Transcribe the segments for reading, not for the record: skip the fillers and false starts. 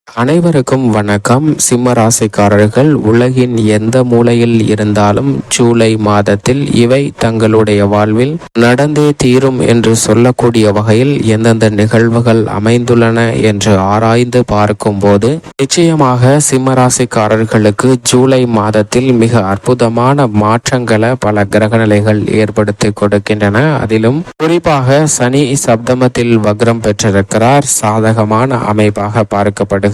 அனைவருக்கும் வணக்கம். சிம்ம ராசிக்காரர்கள் உலகின் எந்த மூலையில் இருந்தாலும் ஜூலை மாதத்தில் இவை தங்களுடைய வாழ்வில் நடந்தே தீரும் என்று சொல்லக்கூடிய வகையில் எந்தெந்த நிகழ்வுகள் அமைந்துள்ளன என்று ஆராய்ந்து பார்க்கும் போது நிச்சயமாக சிம்ம ராசிக்காரர்களுக்கு ஜூலை மாதத்தில் மிக அற்புதமான மாற்றங்களை பல கிரகநிலைகள் ஏற்படுத்தி கொடுக்கின்றன. அதிலும் குறிப்பாக சனி சப்தமத்தில் வக்ரம் பெற்றிருக்கிறார். சாதகமான அமைப்பாக பார்க்கப்படுகிறது.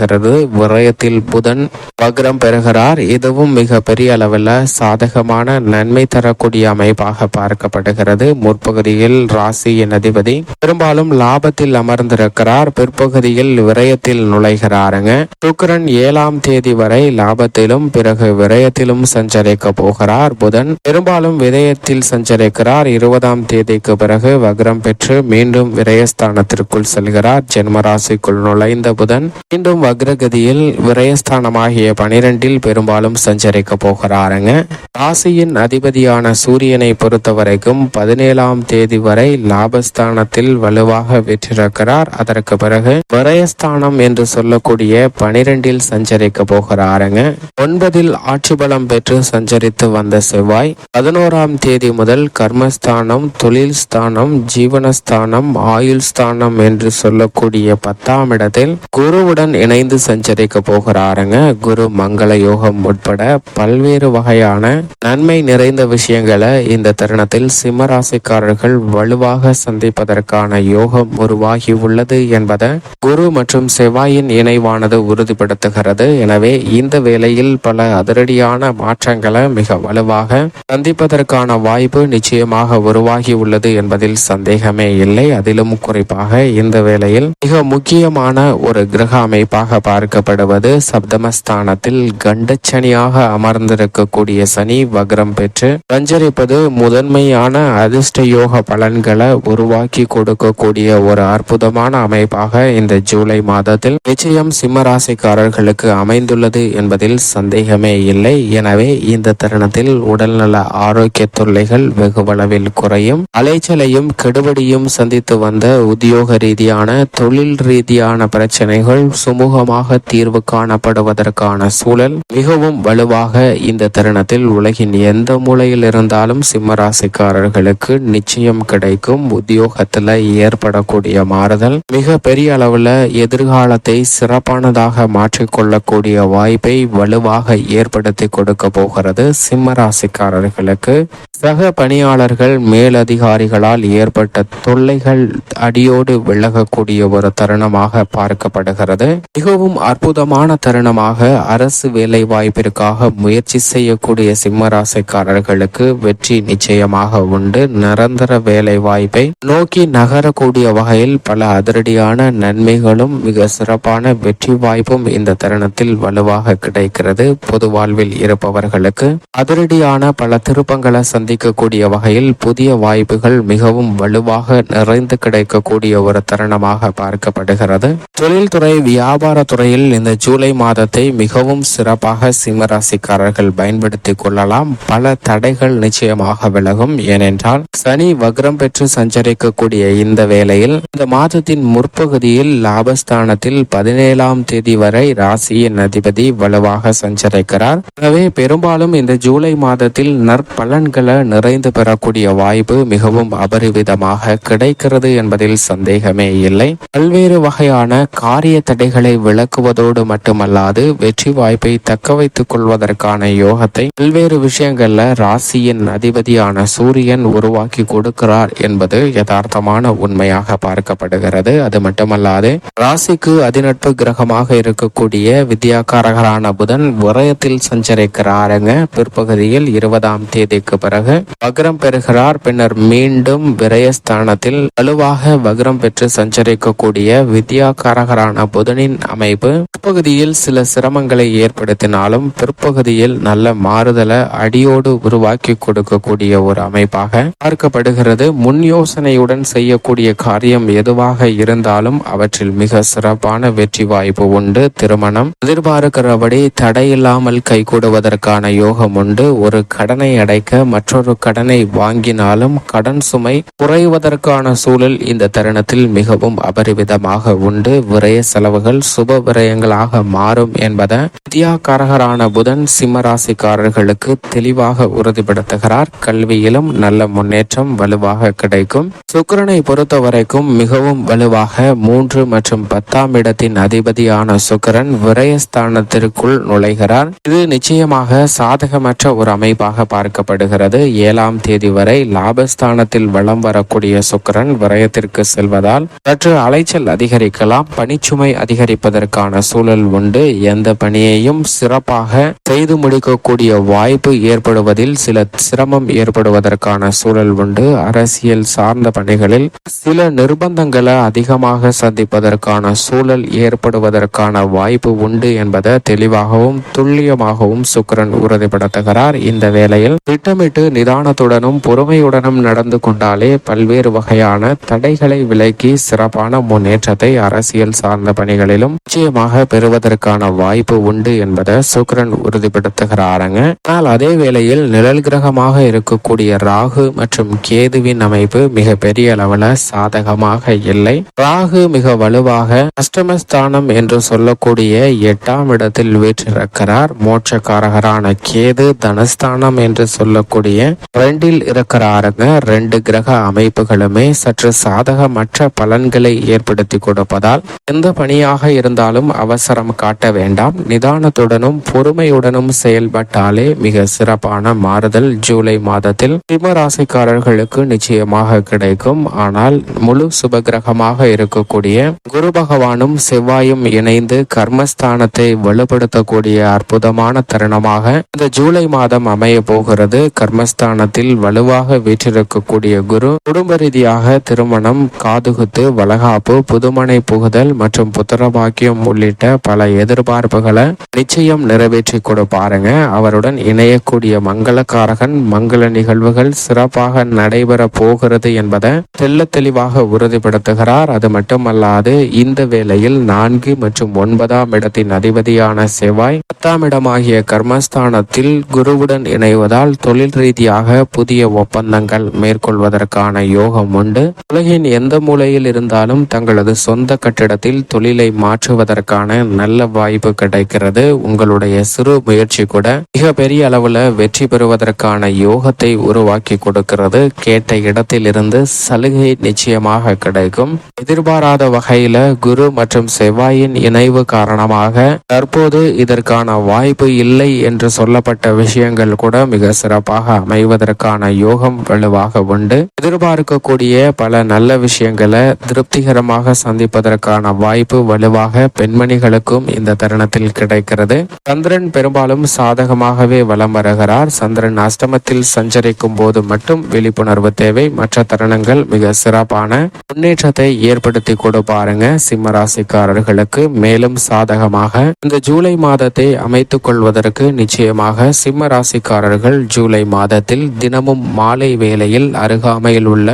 விரயத்தில் புதன் வக்ரம் பெறுகிறார். இதுவும் மிக பெரிய அளவில் சாதகமான நன்மை தரக்கூடிய அமைப்பாக பார்க்கப்படுகிறது. முற்பகுதியில் ராசியின் அதிபதி பெரும்பாலும் லாபத்தில் அமர்ந்திருக்கிறார். பிற்பகுதியில் விரயத்தில் நுழைகிறாருங்க. சுக்கிரன் 7ஆம் தேதி வரை லாபத்திலும் பிறகு விரயத்திலும் சஞ்சரிக்க போகிறார். புதன் பெரும்பாலும் விரயத்தில் சஞ்சரிக்கிறார். 20ஆம் தேதிக்கு பிறகு வக்ரம் பெற்று மீண்டும் விரயஸ்தானத்திற்குள் செல்கிறார். ஜென்மராசிக்குள் நுழைந்த புதன் மீண்டும் வக்ரகதியில் விரயஸ்தானமாகிய 12இல் பெரும்பாலும் சஞ்சரிக்க போகிறாருங்க. ராசியின் அதிபதியான சூரியனை பொறுத்த வரைக்கும் 17ஆம் தேதி வரை லாபஸ்தானத்தில் வலுவாக வெற்றிருக்கிறார். அதற்கு பிறகு விரயஸ்தானம் என்று சொல்லக்கூடிய 12இல் சஞ்சரிக்க போகிறாருங்க. 9இல் ஆட்சி பலம் பெற்று சஞ்சரித்து வந்த செவ்வாய் 11ஆம் தேதி முதல் கர்மஸ்தானம், தொழில் ஸ்தானம், ஜீவனஸ்தானம், ஆயுள் ஸ்தானம் என்று சொல்லக்கூடிய 10ஆம் இடத்தில் குருவுடன் இணைந்து சஞ்சரிக்க போகிறாருங்க. குரு மங்கள யோகம் உட்பட பல்வேறு வகையான நன்மை நிறைந்த விஷயங்களை இந்த தருணத்தில் சிம்மராசிக்காரர்கள் வலுவாக சந்திப்பதற்கான யோகம் உருவாகி உள்ளது என்பதை குரு மற்றும் செவ்வாயின் இணைவானது உறுதிப்படுத்துகிறது. எனவே இந்த வேளையில் பல அதிரடியான மாற்றங்களை மிக வலுவாக சந்திப்பதற்கான வாய்ப்பு நிச்சயமாக உருவாகி உள்ளது என்பதில் சந்தேகமே இல்லை. அதிலும் குறிப்பாக இந்த வேளையில் மிக முக்கியமான ஒரு கிரக அமைப்பாக பார்க்கப்படுவது சப்தமஸ்தானத்தில் கண்டச்சனியாக அமர்ந்திருக்கக்கூடிய சனி வக்ரம் பெற்று சஞ்சரிப்பது முதன்மையான அதிர்ஷ்ட யோக பலன்களை உருவாக்கி கொடுக்கக்கூடிய ஒரு அற்புதமான அமைப்பாக இந்த ஜூலை மாதத்தில் நிச்சயம் சிம்மராசிக்காரர்களுக்கு அமைந்துள்ளது என்பதில் சந்தேகமே இல்லை. எனவே இந்த தருணத்தில் உடல்நல ஆரோக்கிய தொல்லைகள் வெகுவளவில் குறையும். அலைச்சலையும் கெடுபடியும் சந்தித்து வந்த உத்தியோக ரீதியான தொழில் ரீதியான பிரச்சனைகள் சுமூகமாக தீர்வு காணப்படுவதற்கான சூழல் மிகவும் வலுவாக இந்த தருணத்தில் உலகின் எந்த மூலையில் இருந்தாலும் சிம்மராசிக்காரர்களுக்கு நிச்சயம் கிடைக்கும். உத்தியோகத்தில் ஏற்படக்கூடிய மாறுதல் மிக பெரிய அளவில் எதிர்காலத்தை சிறப்பானதாக மாற்றிக்கொள்ளக்கூடிய வாய்ப்பை வலுவாக ஏற்படுத்தி கொடுக்க போகிறது. சிம்மராசிக்காரர்களுக்கு சக பணியாளர்கள் மேலதிகாரிகளால் ஏற்பட்ட தொல்லைகள் அடியோடு விலகக்கூடிய ஒரு தருணமாக பார்க்கப்படுகிறது. மிகவும் அற்புதமான தருணமாக அரசு வேலை வாய்ப்பிற்காக முயற்சி செய்யக்கூடிய சிம்மராசிக்காரர்களுக்கு வெற்றி நிச்சயமாக உண்டு. நிரந்தர வேலை வாய்ப்பை நோக்கி நகரக்கூடிய வகையில் பல அதிரடியான நன்மைகளும் மிக சிறப்பான வெற்றி வாய்ப்பும் இந்த தருணத்தில் வலுவாக கிடைக்கிறது. பொது வாழ்வில் இருப்பவர்களுக்கு அதிரடியான பல திருப்பங்களை சந்திக்கக்கூடிய வகையில் புதிய வாய்ப்புகள் மிகவும் வலுவாக நிறைந்து கிடைக்கக்கூடிய ஒரு தருணமாக பார்க்கப்படுகிறது. தொழில்துறை வியாபார துறையில் இந்த ஜூலை மாதத்தை மிகவும் சிறப்பாக சிம்மராசிக்காரர்கள் பயன்படுத்திக் கொள்ளலாம். பல தடைகள் நிச்சயமாக விலகும். ஏனென்றால் சனி வக்ரம் பெற்று சஞ்சரிக்கக்கூடிய இந்த வேளையில் இந்த மாதத்தின் முற்பகுதியில் லாபஸ்தானத்தில் 17ஆம் தேதி வரை ராசியின் அதிபதி வலுவாக சஞ்சரிக்கிறார். எனவே பெரும்பாலும் இந்த ஜூலை மாதத்தில் நற்பலன்களை நிறைந்து பெறக்கூடிய வாய்ப்பு மிகவும் அபரிவிதமாக கிடைக்கிறது என்பதில் சந்தேகமே இல்லை. பல்வேறு வகையான காரிய தடைகளை விளக்குவதோடு மட்டுமல்லாது வெற்றி வாய்ப்பை தக்க வைத்துக் கொள்வதற்கான யோகத்தை பல்வேறு விஷயங்கள்ல ராசியின் அதிபதியான சூரியன் உருவாக்கி கொடுக்கிறார் என்பது யதார்த்தமான உண்மையாக பார்க்கப்படுகிறது. அது மட்டுமல்லாது ராசிக்கு அதிநட்பு கிரகமாக இருக்கக்கூடிய வித்யாகாரகரான புதன் விரயத்தில் சஞ்சரிக்கிறாருங்க. பிற்பகுதியில் 20ஆம் தேதிக்கு பிறகு வக்ரம் பெறுகிறார். பின்னர் மீண்டும் விரயஸ்தானத்தில் வலுவாக வக்ரம் பெற்று சஞ்சரிக்கக்கூடிய வித்யாகாரகரான புதனின் அமைப்பு பிற்பகுதியில் சில சிரமங்களை ஏற்படுத்தினாலும் பிற்பகுதியில் நல்ல மாறுதலை அடியோடு உருவாக்கி கொடுக்கக்கூடிய ஒரு அமைப்பாக பார்க்கப்படுகிறது. முன் யோசனையுடன் செய்யக்கூடிய காரியம் எதுவாக இருந்தாலும் அவற்றில் மிக சிறப்பான வெற்றி வாய்ப்பு உண்டு. திருமணம் எதிர்பார்க்கிறபடி தடையில்லாமல் கைகூடுவதற்கான யோகம் உண்டு. ஒரு கடனை அடைக்க மற்றொரு கடனை வாங்கினாலும் கடன் சுமை குறைவதற்கான சூழல் இந்த தருணத்தில் மிகவும் அபரிவிதமாக உண்டு. விரய செலவுகள் சுப விரயங்களாக மாறும் என்பதை வித்யாகாரகரான புதன் சிம்ம ராசிக்காரர்களுக்கு தெளிவாக உறுதிப்படுத்துகிறார். கல்வியிலும் நல்ல முன்னேற்றம் வலுவாக கிடைக்கும். சுக்கிரனை பொறுத்த வரைக்கும் மிகவும் வலுவாக 3 மற்றும் 10ஆம் இடத்தின் அதிபதியான சுக்கிரன் விரயஸ்தானத்திற்குள் நுழைகிறார். இது நிச்சயமாக சாதகமற்ற ஒரு அமைப்பாக பார்க்கப்படுகிறது. 7ஆம் தேதி வரை லாபஸ்தானத்தில் வலம் வரக்கூடிய சுக்கிரன் விரயத்திற்கு செல்வதால் சற்று அலைச்சல் அதிகரிக்கலாம். பணிச்சுமை அதிகரிப்பதற்கான சூழல் உண்டு. எந்த பணியையும் சிறப்பாக செய்து முடிக்கக்கூடிய வாய்ப்பு ஏற்படுவதில் சில சிரமம் ஏற்படுவதற்கான சூழல் உண்டு. அரசியல் சார்ந்த பணிகளில் சில நிர்பந்தங்களை அதிகமாக சந்திப்பதற்கான சூழல் ஏற்படுவதற்கான வாய்ப்பு உண்டு என்பதை தெளிவாகவும் துல்லியமாகவும் சுக்கிரன் உறுதிப்படுத்துகிறார். இந்த வேளையில் திட்டமிட்டு நிதானத்துடனும் பொறுமையுடனும் நடந்து கொண்டாலே பல்வேறு வகையான தடைகளை விலக்கி சிறப்பான முன்னேற்றத்தை அரசியல் சார்ந்த பணிகளிலும் நிச்சயமாக பெறுவதற்கான வாய்ப்பு உண்டு என்பதை சுக்கிரன் உறுதிப்படுத்துகிறாருங்க. ஆனால் அதே வேளையில் நிழல் கிரகமாக இருக்கக்கூடிய ராகு மற்றும் கேதுவின் அமைப்பு மிக பெரிய அளவுல சாதகமாக இல்லை. ராகு மிக வலுவாக அஷ்டமஸ்தானம் என்று சொல்லக்கூடிய 8ஆம் இடத்தில் வீற்றிருக்கிறார். மோட்சக்காரகரான கேது தனஸ்தானம் என்று சொல்லக்கூடிய 2இல் இருக்கிறாருங்க. 2 கிரக அமைப்புகளுமே சற்று சாதகமற்ற பலன்களை ஏற்படுத்தி கொடுப்பதால் எந்த பணியாக இருந்தாலும் அவசரம் காட்ட வேண்டாம். நிதானத்துடனும் பொறுமையுடனும் செயல்பட்டாலே மிக சிறப்பான மாறுதல் ஜூலை மாதத்தில் சிம்ம ராசிக்காரர்களுக்கு நிச்சயமாக கிடைக்கும். ஆனால் முழு சுபகிரகமாக இருக்கக்கூடிய குரு பகவானும் செவ்வாயும் இணைந்து கர்மஸ்தானத்தை வலுப்படுத்தக்கூடிய அற்புதமான தருணமாக இந்த ஜூலை மாதம் அமைய போகிறது. கர்மஸ்தானத்தில் வலுவாக வீற்றிருக்கக்கூடிய குரு குடும்ப ரீதியாக திருமணம், காதுகுத்து, வளகாப்பு, புதுமனை புகுதல் மற்றும் புத்திரபாக்கியம் உள்ளிட்ட பல எதிர்பார்ப்புகளை நிச்சயம் நிறைவேற்றி கொடுப்பாருங்க. அவருடன் இணையக்கூடிய மங்களக்காரகன் மங்கள நிகழ்வுகள் சிறப்பாக நடைபெற போகிறது என்பதை தெள்ள தெளிவாக உறுதிப்படுத்துகிறார். அது மட்டுமல்லாது இந்த வேளையில் 4 மற்றும் 9ஆம் இடத்தின் அதிபதியான செவ்வாய் 10ஆம் இடமாகிய கர்மஸ்தானத்தில் குருவுடன் இணைவதால் தொழில் ரீதியாக புதிய ஒப்பந்தங்கள் மேற்கொள்வதற்கான யோகம் உண்டு. உலகின் எந்த மூலையில் இருந்தாலும் தங்களது சொந்த கட்டிடத்தில் தொழிலை மாற்றுவதற்கான நல்ல வாய்ப்பு கிடைக்கிறது. உங்களுடைய சிறு முயற்சி கூட மிக பெரிய அளவுல வெற்றி பெறுவதற்கான யோகத்தை உருவாக்கி கொடுக்கிறது. கேட்ட இடத்தில் இருந்து சலுகை நிச்சயமாக கிடைக்கும். எதிர்பாராத வகையில குரு மற்றும் செவ்வாயின் இணைவு காரணமாக தற்போது இதற்கான வாய்ப்பு இல்லை என்று சொல்லப்பட்ட விஷயங்கள் கூட மிக சிறப்பாக அமைவதற்கான யோகம் வலுவாக உண்டு. எதிர்பார்க்கக்கூடிய பல நல்ல விஷயங்களை திருப்திகரமாக சந்திப்பதற்கான வாய்ப்பு வலுவாக பெண்மணிகளுக்கும் இந்த தருணத்தில் கிடைக்கிறது. சந்திரன் பெரும்பாலும் சாதகமாகவே வலம் வருகிறார். சந்திரன் அஷ்டமத்தில் சஞ்சரிக்கும் போது மட்டும் விழிப்புணர்வு தேவை. மற்ற தருணங்கள் மிக சிறப்பான முன்னேற்றத்தை ஏற்படுத்தி கொடுப்பாருங்க சிம்ம ராசிக்காரர்களுக்கு. மேலும் சாதகமாக இந்த ஜூலை மாதத்தை அமைத்துக் கொள்வதற்கு நிச்சயமாக சிம்ம ராசிக்காரர்கள் ஜூலை மாதத்தில் தினமும் மாலை வேளையில் அருகாமையில் உள்ள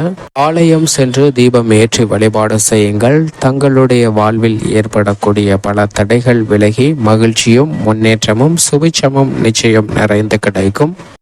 ஆலயம் சென்று தீபம் ஏற்றி வழிபாடு செய்யுங்கள். தங்களுடைய வாழ்வில் ஏற்படக்கூடிய பல தடைகள் விலகி மகிழ்ச்சியும் முன்னேற்றமும் சுபிட்சமும் நிச்சயம் நிறைந்து கிடைக்கும்.